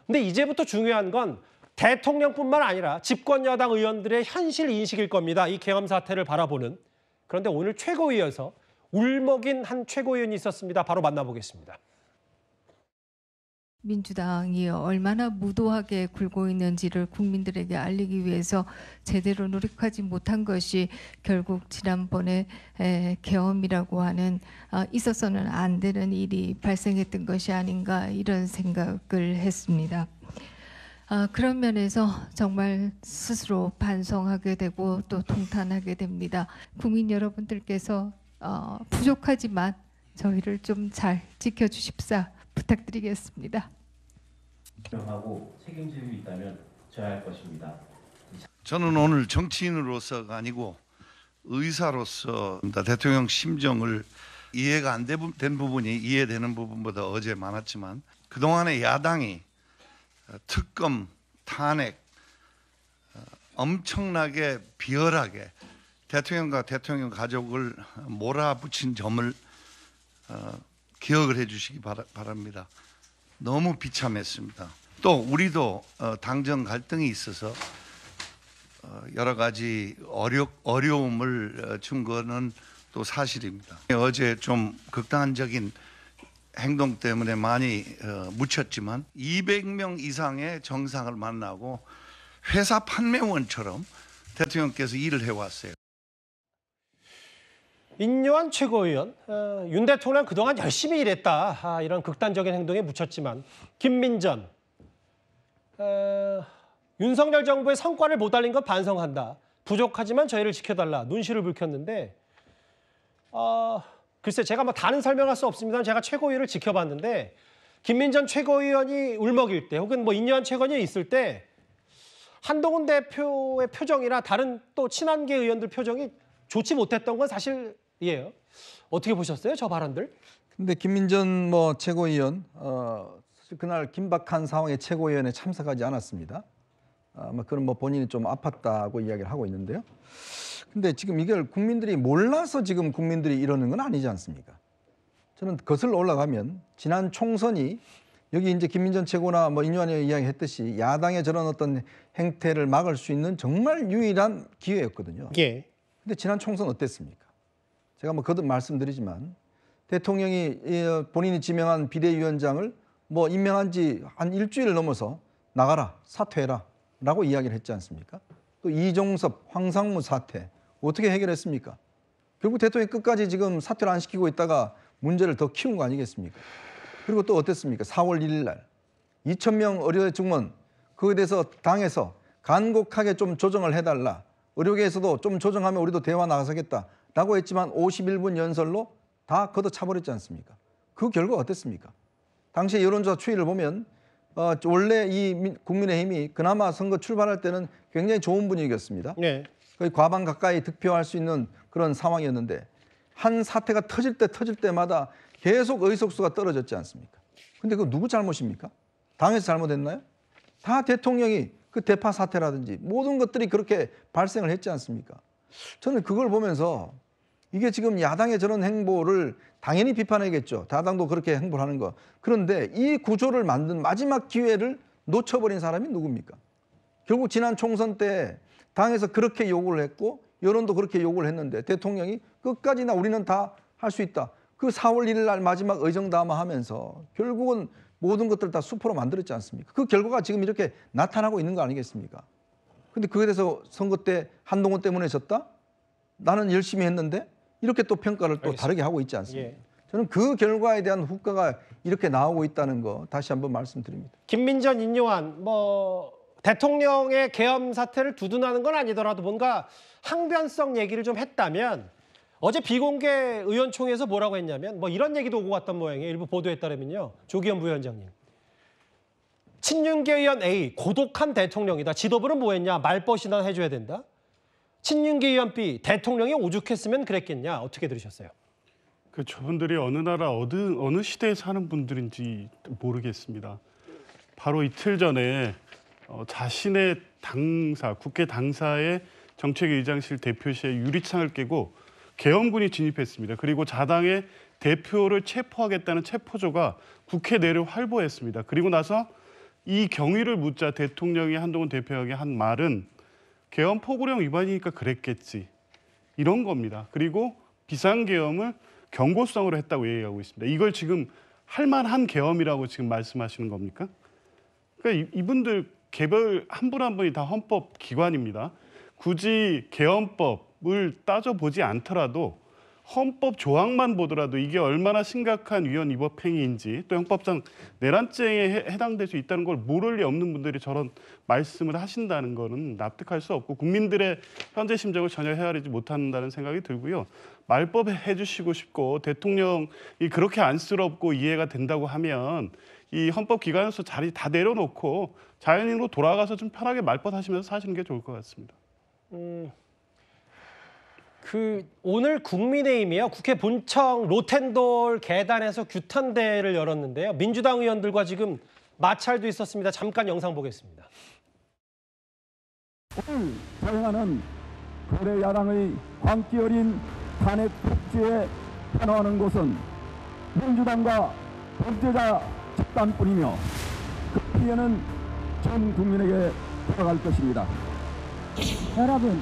근데 이제부터 중요한 건 대통령뿐만 아니라 집권 여당 의원들의 현실 인식일 겁니다. 이 계엄 사태를 바라보는. 그런데 오늘 최고위에서 울먹인 한 최고위원이 있었습니다. 바로 만나보겠습니다. 민주당이 얼마나 무도하게 굴고 있는지를 국민들에게 알리기 위해서 제대로 노력하지 못한 것이 결국 지난번에 계엄이라고 하는 있어서는 안 되는 일이 발생했던 것이 아닌가 이런 생각을 했습니다. 그런 면에서 정말 스스로 반성하게 되고 또 통탄하게 됩니다. 국민 여러분들께서 부족하지만 저희를 좀 잘 지켜주십사 부탁드리겠습니다. 하고 책임질 수 있다면 저야 할 것입니다. 저는 오늘 정치인으로서가 아니고 의사로서 대통령 심정을 이해가 안 된 부분이 이해되는 부분보다 어제 많았지만 그동안의 야당이 특검, 탄핵 엄청나게 비열하게 대통령과 대통령 가족을 몰아붙인 점을 기억을 해주시기 바랍니다. 너무 비참했습니다. 또 우리도 당정 갈등이 있어서 여러 가지 어려움을 준 거는 또 사실입니다. 어제 좀 극단적인 행동 때문에 많이 묻혔지만 200명 이상의 정상을 만나고 회사 판매원처럼 대통령께서 일을 해왔어요. 인요한 최고위원, 윤 대통령 그동안 열심히 일했다. 이런 극단적인 행동에 묻혔지만 김민전, 윤석열 정부의 성과를 못 알린 것 반성한다. 부족하지만 저희를 지켜달라. 눈시를 붉혔는데 글쎄 제가 뭐 다른 설명할 수 없습니다만 제가 최고위를 지켜봤는데 김민전 최고위원이 울먹일 때 혹은 뭐 인요한 최고위원이 있을 때 한동훈 대표의 표정이나 다른 또 친한계 의원들 표정이 좋지 못했던 건 사실이에요. 어떻게 보셨어요, 저 발언들? 근데 김민전 최고위원 그날 긴박한 상황에 최고위원회 참석하지 않았습니다. 그런 본인이 좀 아팠다고 이야기를 하고 있는데요. 근데 지금 이걸 국민들이 몰라서 지금 국민들이 이러는 건 아니지 않습니까? 저는 거슬러 올라가면 지난 총선이 여기 이제 김민전 최고나 인요한 의원이 이야기했듯이 야당의 저런 어떤 행태를 막을 수 있는 정말 유일한 기회였거든요. 예. 근데 지난 총선 어땠습니까? 제가 거듭 말씀드리지만 대통령이 본인이 지명한 비대위원장을 임명한 지 한 일주일 넘어서 나가라, 사퇴해라 라고 이야기를 했지 않습니까? 또 이종섭, 황상무 사퇴 어떻게 해결했습니까? 결국 대통령이 끝까지 지금 사퇴를 안 시키고 있다가 문제를 더 키운 거 아니겠습니까? 그리고 또 어땠습니까? 4월 1일 날 2,000명 의료 증원 그거에 대해서 당에서 간곡하게 좀 조정을 해달라. 의료계에서도 좀 조정하면 우리도 대화 나가서겠다라고 했지만 51분 연설로 다 걷어차버렸지 않습니까? 그 결과 어땠습니까? 당시 여론조사 추이를 보면 원래 이 국민의힘이 그나마 선거 출발할 때는 굉장히 좋은 분위기였습니다. 네. 거의 과반 가까이 득표할 수 있는 그런 상황이었는데 한 사태가 터질 때마다 계속 의석수가 떨어졌지 않습니까? 근데 그거 누구 잘못입니까? 당에서 잘못했나요? 다 대통령이 그 대파 사태라든지 모든 것들이 그렇게 발생을 했지 않습니까? 저는 그걸 보면서 이게 지금 야당의 저런 행보를 당연히 비판해야겠죠. 야당도 그렇게 행보를 하는 거. 그런데 이 구조를 만든 마지막 기회를 놓쳐버린 사람이 누굽니까? 결국 지난 총선 때 당에서 그렇게 요구를 했고 여론도 그렇게 요구를 했는데 대통령이 끝까지나 우리는 다 할 수 있다. 그 4월 1일 날 마지막 의정담화하면서 결국은 모든 것들을 다 수포로 만들었지 않습니까? 그 결과가 지금 이렇게 나타나고 있는 거 아니겠습니까? 근데 그에 대해서 선거 때 한동훈 때문에 졌다? 나는 열심히 했는데 이렇게 또 평가를 또 다르게 하고 있지 않습니까? 예. 저는 그 결과에 대한 후과가 이렇게 나오고 있다는 거 다시 한번 말씀드립니다. 김민전, 인요한 대통령의 계엄 사태를 두둔하는 건 아니더라도 뭔가 항변성 얘기를 좀 했다면 어제 비공개 의원총회에서 뭐라고 했냐면 이런 얘기도 오고 갔던 모양이에요. 일부 보도에 따르면요. 조기현 부위원장님. 친윤계 의원 A, 고독한 대통령이다. 지도부는 뭐 했냐? 말벗이나 해줘야 된다. 친윤계 의원 B, 대통령이 오죽했으면 그랬겠냐? 어떻게 들으셨어요? 저분들이 어느 나라 어느 시대에 사는 분들인지 모르겠습니다. 바로 이틀 전에 자신의 당사, 국회 당사의 정책의장실 대표실의 유리창을 깨고 계엄군이 진입했습니다. 그리고 자당의 대표를 체포하겠다는 체포조가 국회 내를 활보했습니다. 그리고 나서 이 경위를 묻자 대통령이 한동훈 대표에게 한 말은 계엄 포고령 위반이니까 그랬겠지. 이런 겁니다. 그리고 비상계엄을 경고성으로 했다고 얘기하고 있습니다. 이걸 지금 할 만한 계엄이라고 지금 말씀하시는 겁니까? 그러니까 이분들 개별 한 분 한 분이 다 헌법 기관입니다. 굳이 계엄법을 따져보지 않더라도 헌법 조항만 보더라도 이게 얼마나 심각한 위헌 위법 행위인지 또 형법상 내란죄에 해당될 수 있다는 걸 모를 리 없는 분들이 저런 말씀을 하신다는 거는 납득할 수 없고 국민들의 현재 심정을 전혀 헤아리지 못한다는 생각이 들고요. 말법 해주시고 싶고 대통령이 그렇게 안쓰럽고 이해가 된다고 하면 이 헌법기관에서 자리 다 내려놓고 자연인으로 돌아가서 좀 편하게 말법 하시면서 사시는 게 좋을 것 같습니다. 오늘 국민의힘이요, 국회 본청 로텐돌 계단에서 규탄대를 열었는데요. 민주당 의원들과 지금 마찰도 있었습니다. 잠깐 영상 보겠습니다. 오늘 저행하는 거래 야당의 광기 어린 탄핵 폭주에 환호하는 곳은 민주당과 범죄자 집단뿐이며 그 피해는 전 국민에게 돌아갈 것입니다. 여러분.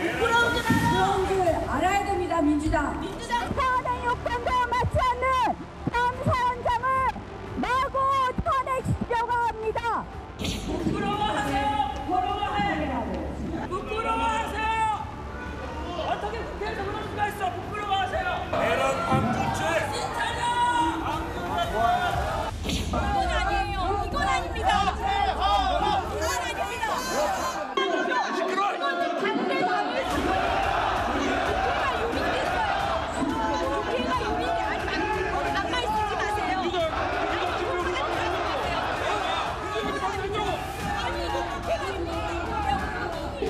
부끄러운 줄 알아야 됩니다. 민주당 탄핵 요건도 맞지 않는 당사원장을 마구 탄핵시키려고 합니다. 부끄러워하세요. 어떻게 국회에서 그럴 수가 있어? 부끄러워하세요. 내란 방주죄. 이건 아니에요. 이건 아닙니다.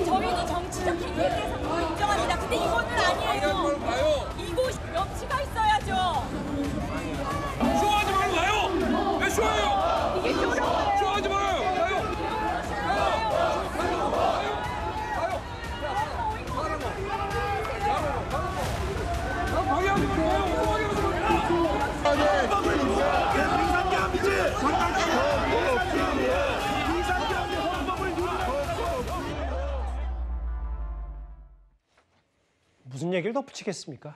저희도 정치적 행위에 대해서 인정합니다. 근데 이거는 아니에요. 이곳 명치가 있어야죠. 쇼하지 말고 가요. 왜 쇼해요? 이게 쇼라고요. 쇼하지 말아요. 가요. 방해하지 말고 무슨 얘기를 덧붙이겠습니까?